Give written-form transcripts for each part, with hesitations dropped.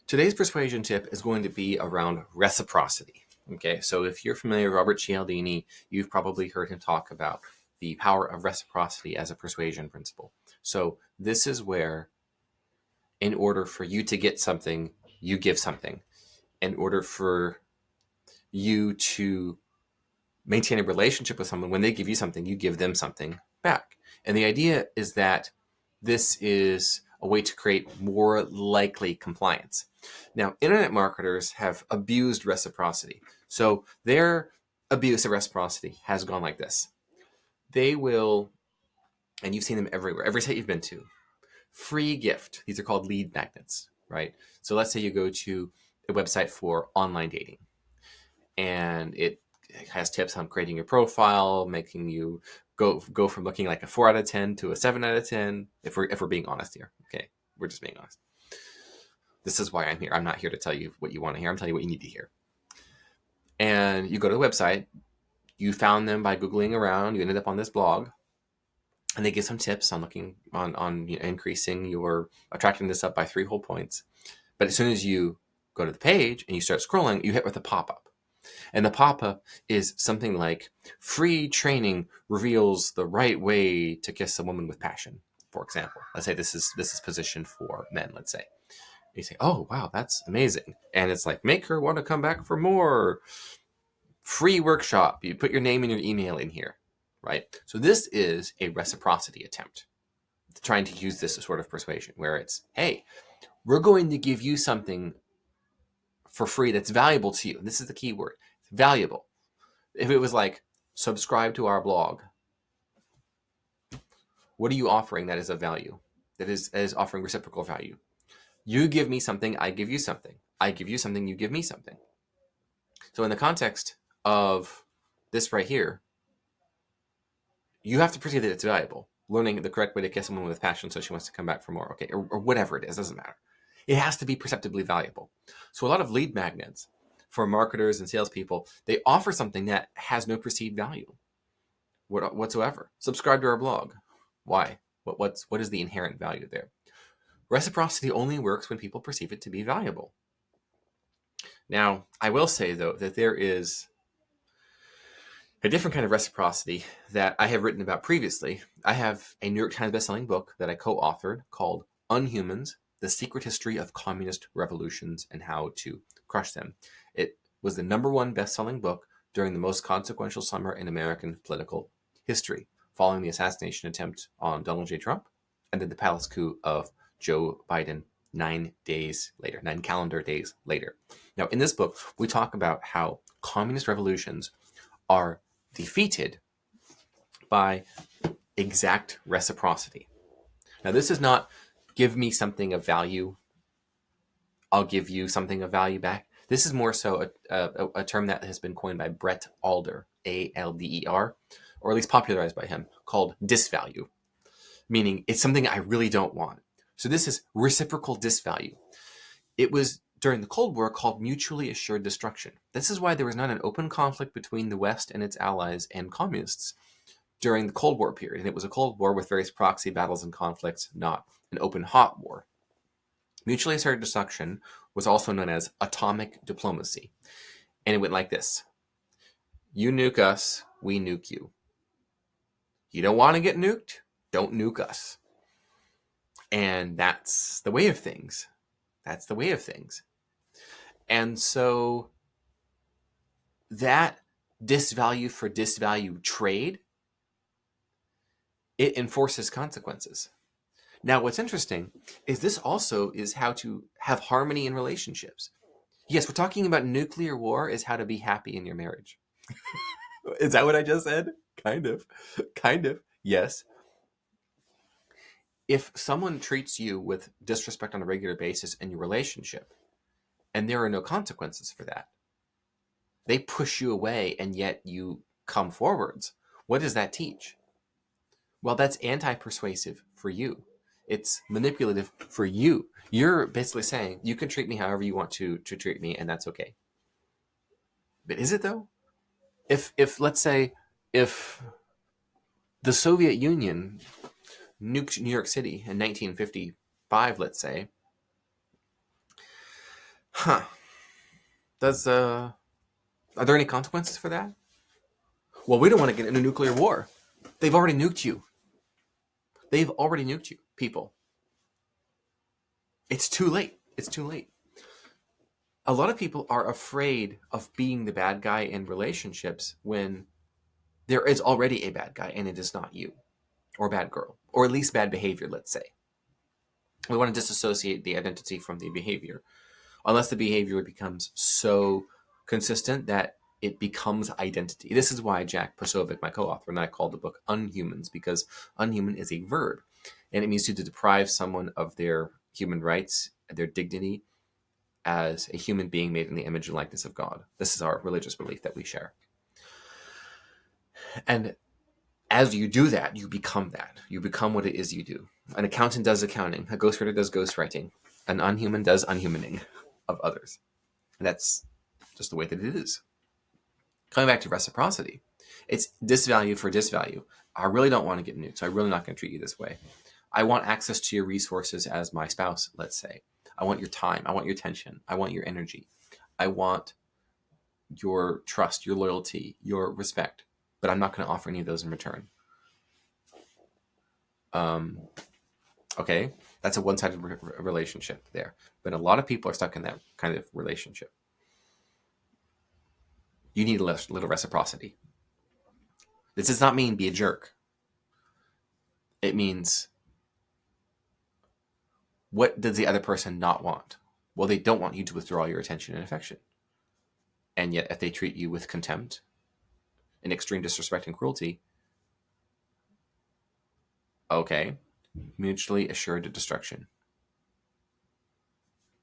Today's persuasion tip is going to be around reciprocity. Okay, so if you're familiar with Robert Cialdini, you've probably heard him talk about the power of reciprocity as a persuasion principle. So this is where, in order for you to get something, you give something. In order for you to maintain a relationship with someone, when they give you something, you give them something back. And the idea is that this is a way to create more likely compliance. Now, internet marketers have abused reciprocity. So their abuse of reciprocity has gone like this. They will, and you've seen them everywhere, every site you've been to, free gift. These are called lead magnets, right? So let's say you go to a website for online dating, and it has tips on creating your profile, making you go from looking like a 4 out of 10 to a 7 out of 10. If we're being honest here, okay, we're just being honest. This is why I'm here. I'm not here to tell you what you want to hear. I'm telling you what you need to hear. And you go to the website. You found them by Googling around. You ended up on this blog, and they give some tips on looking on increasing your attractiveness up by 3 whole points. But as soon as you go to the page and you start scrolling, you hit with a pop-up. And the pop-up is something like, free training reveals the right way to kiss a woman with passion, for example. Let's say this is positioned for men, let's say. You say, oh, wow, that's amazing. And it's like, make her want to come back for more. Free workshop. You put your name and your email in here, right? So this is a reciprocity attempt, trying to use this as sort of persuasion, where it's, hey, we're going to give you something for free that's valuable to you. This is the key word, valuable. If it was like, subscribe to our blog, what are you offering that is of value? That is offering reciprocal value. You give me something, I give you something. I give you something, you give me something. So in the context of this right here, you have to perceive that it's valuable. Learning the correct way to kiss someone with passion so she wants to come back for more, okay, or whatever it is, doesn't matter. It has to be perceptibly valuable. So a lot of lead magnets for marketers and salespeople, they offer something that has no perceived value whatsoever. Subscribe to our blog. Why? What is the inherent value there? Reciprocity only works when people perceive it to be valuable. Now, I will say, though, that there is a different kind of reciprocity that I have written about previously. I have a New York Times bestselling book that I co-authored called Unhumans, The Secret History of Communist Revolutions and How to Crush Them. It was the #1 bestselling book during the most consequential summer in American political history, following the assassination attempt on Donald J. Trump and then the palace coup of Joe Biden 9 calendar days later. Now, in this book, we talk about how communist revolutions are defeated by exact reciprocity. Now, this is not give me something of value, I'll give you something of value back. This is more so a term that has been coined by Brett Alder, Alder, or at least popularized by him, called disvalue, meaning it's something I really don't want. So this is reciprocal disvalue. It was during the Cold War called mutually assured destruction. This is why there was not an open conflict between the West and its allies and communists during the Cold War period. And it was a Cold War with various proxy battles and conflicts, not an open hot war. Mutually assured destruction was also known as atomic diplomacy. And it went like this. You nuke us, we nuke you. You don't want to get nuked? Don't nuke us. And that's the way of things. That's the way of things. And so that disvalue for disvalue trade, it enforces consequences. Now, what's interesting is this also is how to have harmony in relationships. Yes, we're talking about nuclear war is how to be happy in your marriage. Is that what I just said? Kind of. Kind of. Yes. If someone treats you with disrespect on a regular basis in your relationship, and there are no consequences for that, they push you away and yet you come forwards. What does that teach? Well, that's anti-persuasive for you. It's manipulative for you. You're basically saying you can treat me however you want to treat me, and that's okay. But is it though? If let's say if the Soviet Union nuked New York City in 1955, let's say, Huh. Are there any consequences for that? Well, we don't want to get into a nuclear war. They've already nuked you. They've already nuked you, people. It's too late. It's too late. A lot of people are afraid of being the bad guy in relationships when there is already a bad guy and it is not you, or bad girl, or at least bad behavior, let's say. We want to disassociate the identity from the behavior, unless the behavior becomes so consistent that it becomes identity. This is why Jack Posobiec, my co-author, and I called the book Unhumans, because unhuman is a verb, and it means to deprive someone of their human rights, their dignity, as a human being made in the image and likeness of God. This is our religious belief that we share. And as you do that, you become that. You become what it is you do. An accountant does accounting. A ghostwriter does ghostwriting. An unhuman does unhumaning of others. And that's just the way that it is. Coming back to reciprocity, it's disvalue for disvalue. I really don't want to get nuked, so I'm really not going to treat you this way. I want access to your resources as my spouse, let's say. I want your time. I want your attention. I want your energy. I want your trust, your loyalty, your respect. But I'm not going to offer any of those in return. Okay, that's a one-sided relationship there. But a lot of people are stuck in that kind of relationship. You need a little reciprocity. This does not mean be a jerk. It means, what does the other person not want? Well, they don't want you to withdraw your attention and affection. And yet, if they treat you with contempt and extreme disrespect and cruelty, okay, mutually assured destruction.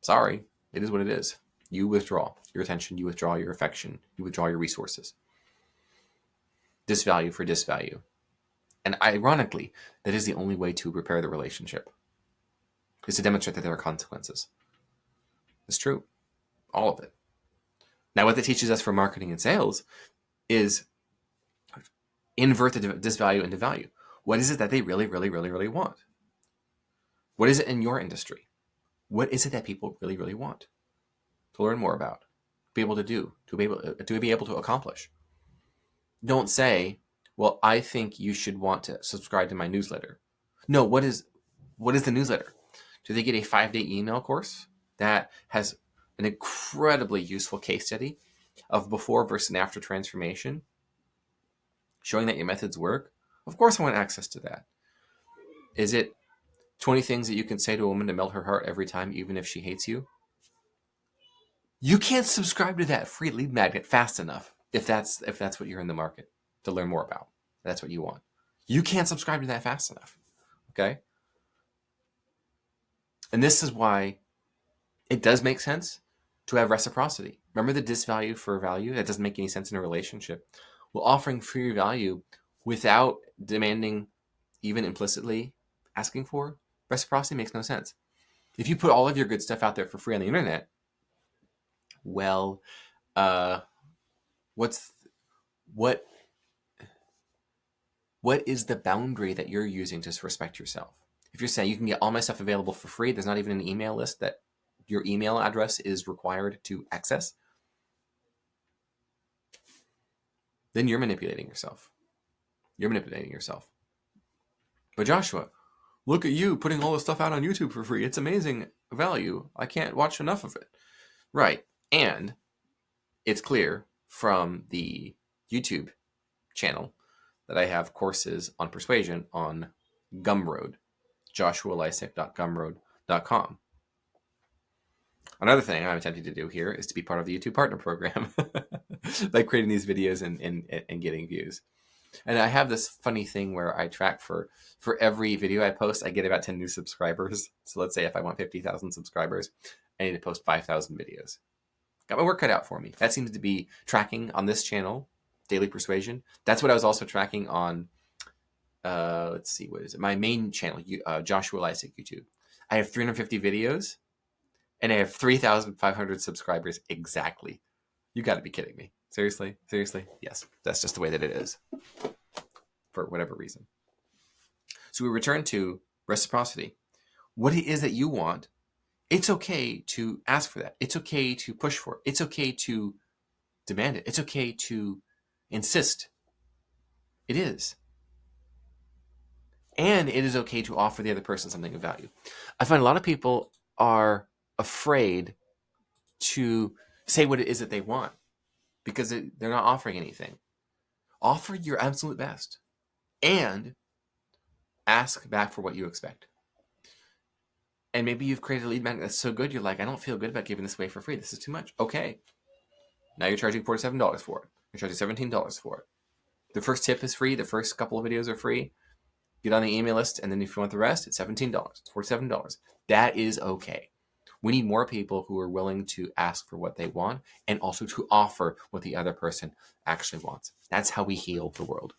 Sorry, it is what it is. You withdraw your attention, you withdraw your affection, you withdraw your resources. Disvalue for disvalue. And ironically, that is the only way to repair the relationship, is to demonstrate that there are consequences. It's true. All of it. Now, what that teaches us for marketing and sales is invert the disvalue into value. What is it that they really, really, really, really want? What is it in your industry? What is it that people really, really want to learn more about, to be able to do, to be able to accomplish? Don't say, well, I think you should want to subscribe to my newsletter. No, what is the newsletter? Do they get a 5-day email course that has an incredibly useful case study of before versus and after transformation, showing that your methods work? Of course I want access to that. Is it 20 things that you can say to a woman to melt her heart every time, even if she hates you? You can't subscribe to that free lead magnet fast enough if that's what you're in the market to learn more about. That's what you want. You can't subscribe to that fast enough. Okay? And this is why it does make sense to have reciprocity. Remember the disvalue for value? That doesn't make any sense in a relationship. Well, offering free value without demanding, even implicitly asking for reciprocity, makes no sense. If you put all of your good stuff out there for free on the internet, well, what is the boundary that you're using to respect yourself? If you're saying you can get all my stuff available for free, there's not even an email list that your email address is required to access, then you're manipulating yourself. You're manipulating yourself. But Joshua, look at you putting all this stuff out on YouTube for free. It's amazing value. I can't watch enough of it. Right. And it's clear from the YouTube channel that I have courses on persuasion on Gumroad, joshualisec.gumroad.com. Another thing I'm attempting to do here is to be part of the YouTube Partner Program by creating these videos and getting views. And I have this funny thing where I track for every video I post, I get about 10 new subscribers. So let's say if I want 50,000 subscribers, I need to post 5,000 videos. Got my work cut out for me. That seems to be tracking on this channel, Daily Persuasion. That's what I was also tracking on, let's see, what is it? My main channel, Joshua Lisec YouTube. I have 350 videos, and I have 3,500 subscribers exactly. You got to be kidding me. Seriously? Seriously? Yes, that's just the way that it is, for whatever reason. So we return to reciprocity. What it is that you want It's okay to ask for that. It's okay to push for it. It's okay to demand it. It's okay to insist. It is. And it is okay to offer the other person something of value. I find a lot of people are afraid to say what it is that they want because they're not offering anything. Offer your absolute best and ask back for what you expect. And maybe you've created a lead magnet that's so good, you're like, I don't feel good about giving this away for free. This is too much. Okay. Now you're charging $47 for it. You're charging $17 for it. The first tip is free. The first couple of videos are free. Get on the email list, and then if you want the rest, it's $17. It's $47. That is okay. We need more people who are willing to ask for what they want and also to offer what the other person actually wants. That's how we heal the world.